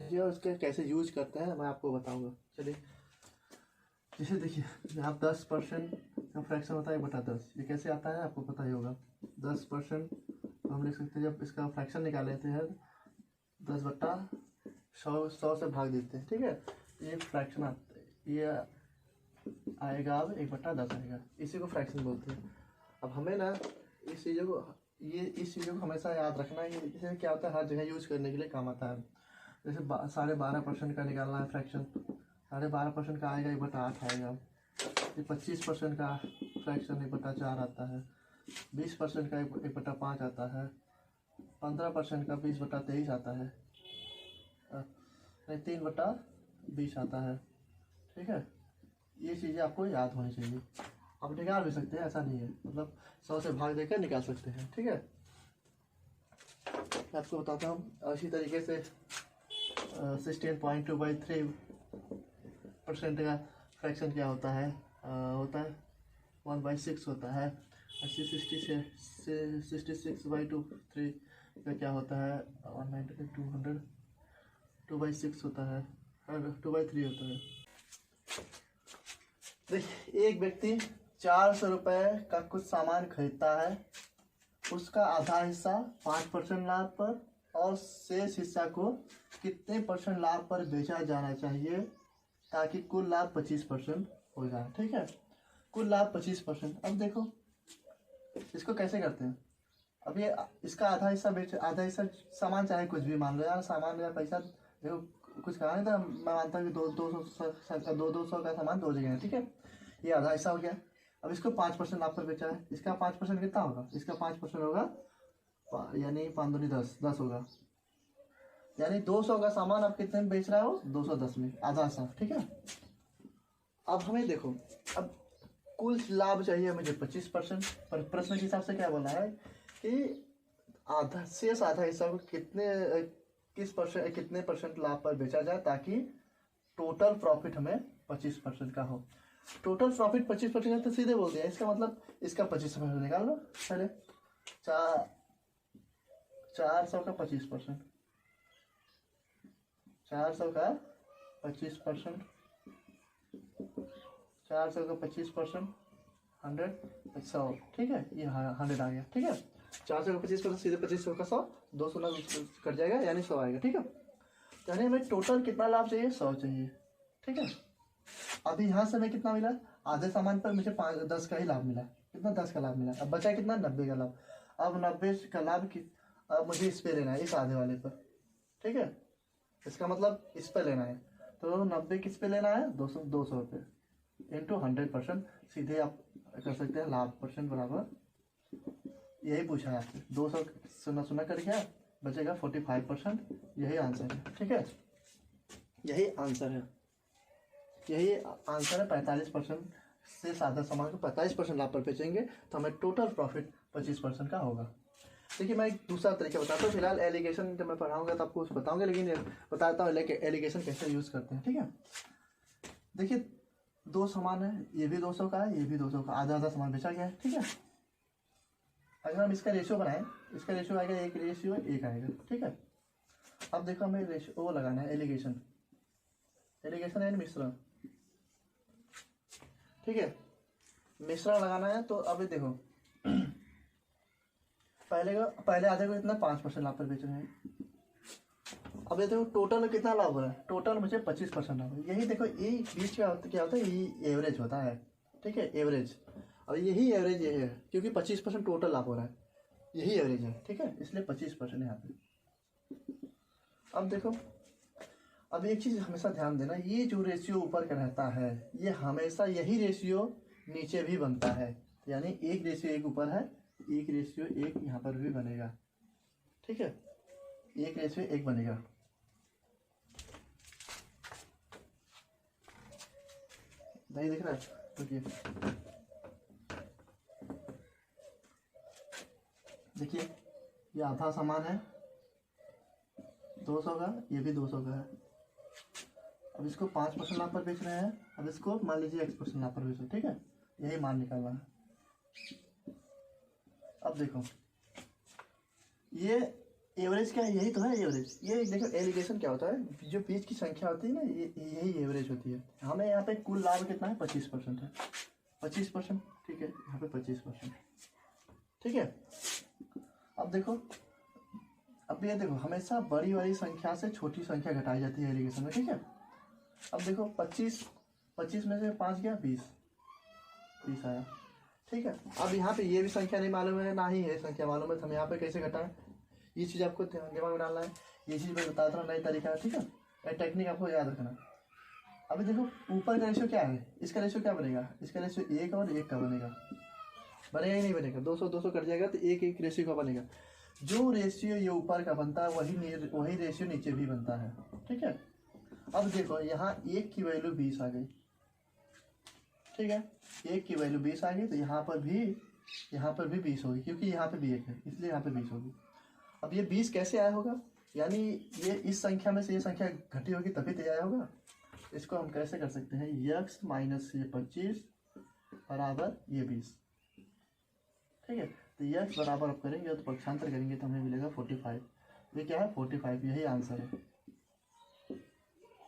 ये और उसके कैसे यूज करते हैं मैं आपको बताऊंगा। चलिए, जैसे देखिए आप 10% का फ्रैक्शन होता है 1/10। ये कैसे आता है आपको पता ही होगा। 10% तो हम लिख सकते हैं, जब इसका फ्रैक्शन निकाल लेते हैं 10/100 से भाग देते हैं, ठीक है। ये फ्रैक्शन आता है, ये आएगा अब 1/10 आएगा, इसी को फ्रैक्शन बोलते हैं। अब हमें ना इस चीज़ों को हमेशा याद रखना है कि इसे क्या होता है, हर जगह यूज करने के लिए काम आता है। जैसे 12.5% का निकालना है फ्रैक्शन, 12.5% का आएगा 1/8 आएगा। ये 25% का फ्रैक्शन 1/4 आता है। 20% का 1/5 आता है। 15% का 20/23 आता है। नहीं, 3/20 आता है, ठीक है। ये चीज़ें आपको याद होनी चाहिए। आप निकाल भी सकते हैं, ऐसा नहीं है, मतलब 100 से भाग देकर निकाल सकते हैं, ठीक है। मैं आपको बताता हूँ इसी तरीके से 16.2/3% का फ्रैक्शन क्या होता है, होता है 1/6 होता है। 66/2/3 का क्या होता है 190/200 2/6 होता है, 2/3 होता है। देखिए, एक व्यक्ति 400 रुपये का कुछ सामान खरीदता है, उसका आधा हिस्सा 5% लाभ पर और शेष हिस्सा को कितने % लाभ पर बेचा जाना चाहिए ताकि कुल लाभ 25% हो जाए, ठीक है। कुल लाभ 25%। अब देखो इसको कैसे करते हैं। अब ये इसका आधा हिस्सा सामान, चाहे कुछ भी मान लो यार, सामान या पैसा, देखो कुछ कहा नहीं था, मैं मानता हूँ कि 200 का सामान 2 जगह है, ठीक है। ये आधा हिस्सा हो गया। अब इसको 5% लाभ पर बेचा है, इसका 5% कितना होगा, इसका 5% होगा यानी 5 दूनी 10 होगा। यानी 200 का सामान आप कितने में बेच रहा हो, 210 में, आधा हिस्सा, ठीक है। अब हमें देखो, अब कुल लाभ चाहिए मुझे 25%, पर प्रश्न के हिसाब से क्या बोला है कि शेष आधा हिस्सा को कितने % लाभ पर बेचा जाए ताकि टोटल प्रॉफिट हमें 25% का हो। टोटल प्रॉफिट 25% है तो सीधे बोल दिया, इसका मतलब इसका 25% निकाल लो पहले। 400 का 25%, 400 का 25%, 400 का 25%, 100, ठीक है। ये 100 आ गया, ठीक है। 400 का 25% सीधे 2500 का 100, 200 ना कट जाएगा यानी 100 आएगा, ठीक है। यानी हमें टोटल कितना लाभ चाहिए, 100 चाहिए, ठीक है। अभी यहाँ से हमें कितना मिला, आधे सामान पर मुझे 10 का ही लाभ मिला, कितना 10 का लाभ मिला। अब बचा कितना, 90 का लाभ। अब 90 का लाभ अब मुझे इस पे लेना है, इस आधे वाले पर, ठीक है। इसका मतलब इस पे लेना है, तो 90 किस पे लेना है, 200 रुपये इंटू 100%। सीधे आप कर सकते हैं लाभ % बराबर, यही पूछा है आपसे। 200 सुना कर गया, बचेगा 45%। यही आंसर है, ठीक है। यही आंसर है 45% से सादा सामान को 45% लाभ पर बेचेंगे तो हमें टोटल प्रॉफिट 25% का होगा। देखिए, मैं एक दूसरा तरीका बताता हूँ। फिलहाल एलिगेशन जब मैं पढ़ाऊंगा तो आपको बताऊंगा, लेकिन बताता हूँ एलिगेशन कैसे यूज करते हैं, ठीक है। देखिए, 2 सामान है, ये भी 200 का है, ये भी 200 का, आधा सामान बेचा गया है, ठीक है। अगर हम इसका रेशियो बनाएं, इसका रेशियो आएगा 1:1 आएगा, ठीक है। अब देखो हमें रेशियो वो लगाना है, एलिगेशन यानी मिश्रण, ठीक है। मिश्रण लगाना है तो अभी देखो पहले आधे को इतना 5% लाभ पर बेच रहे हैं। अब ये देखो टोटल कितना लाभ हो रहा है, टोटल मुझे 25% लाभ है। यही देखो, ये बीच क्या होता है, ये एवरेज होता है, ठीक है, एवरेज। और यही एवरेज ये है, क्योंकि 25% टोटल लाभ हो रहा है, यही एवरेज है, ठीक है, इसलिए 25% यहाँ पे। अब देखो, अब एक चीज़ हमेशा ध्यान देना, ये जो रेशियो ऊपर का रहता है, ये हमेशा यही रेशियो नीचे भी बनता है। यानी 1:1 ऊपर है, 1:1 यहाँ पर भी बनेगा, ठीक है, 1:1 बनेगा। नहीं दिख रहा है, देखिए ये आधा सामान है 200 का, ये भी 200 का है। अब इसको 5% लाभ पर बेच रहे हैं, अब इसको मान लीजिए X% लाभ पर बेच रहे हैं, ठीक है। यही मान निकालना है। अब देखो, ये एवरेज क्या है, यही तो है एवरेज। ये देखो एलिगेशन क्या होता है, जो बीच की संख्या होती है ना, ये यही एवरेज होती है। हमें यहाँ पे कुल लाभ कितना है, 25% है, 25%, ठीक है, यहाँ पे 25%, ठीक है। अब देखो, अब ये देखो हमेशा बड़ी वाली संख्या से छोटी संख्या घटाई जाती है एलिगेशन में, ठीक है। अब देखो 25 में से 5 गया, 20 आया, ठीक है। अब यहाँ पे ये भी संख्या नहीं मालूम है, ना ही ये संख्या मालूम है, तो हम यहाँ पे कैसे घटाएं, ये चीज़ आपको दिमाग में डालना है। ये चीज़ मैं बताता हूँ, नई तरीका है, ठीक है। ये टेक्निक आपको याद रखना। अभी देखो ऊपर का रेशियो क्या है, इसका रेशियो क्या बनेगा, इसका रेशियो 1 और 1 का बनेगा, बनेगा ही नहीं बनेगा, 200 कट जाएगा तो 1 रेशियो का बनेगा। जो रेशियो ये ऊपर का बनता है वही रेशियो नीचे भी बनता है, ठीक है। अब देखो यहाँ 1 की वैल्यू 20 आ गई, ठीक है, 1 की वैल्यू 20 आ गई, तो यहाँ पर भी 20 होगी, क्योंकि यहाँ पे भी 1 है, इसलिए यहाँ पे 20 होगी। अब ये 20 कैसे आया होगा, यानी ये इस संख्या में से ये संख्या घटी होगी तभी तो आया होगा। इसको हम कैसे कर सकते हैं, x माइनस ये 25 बराबर ये 20, ठीक है। तो x बराबर आप करेंगे तो पक्षांतर करेंगे तो हमें मिलेगा 45। ये क्या है, 45, यही आंसर है।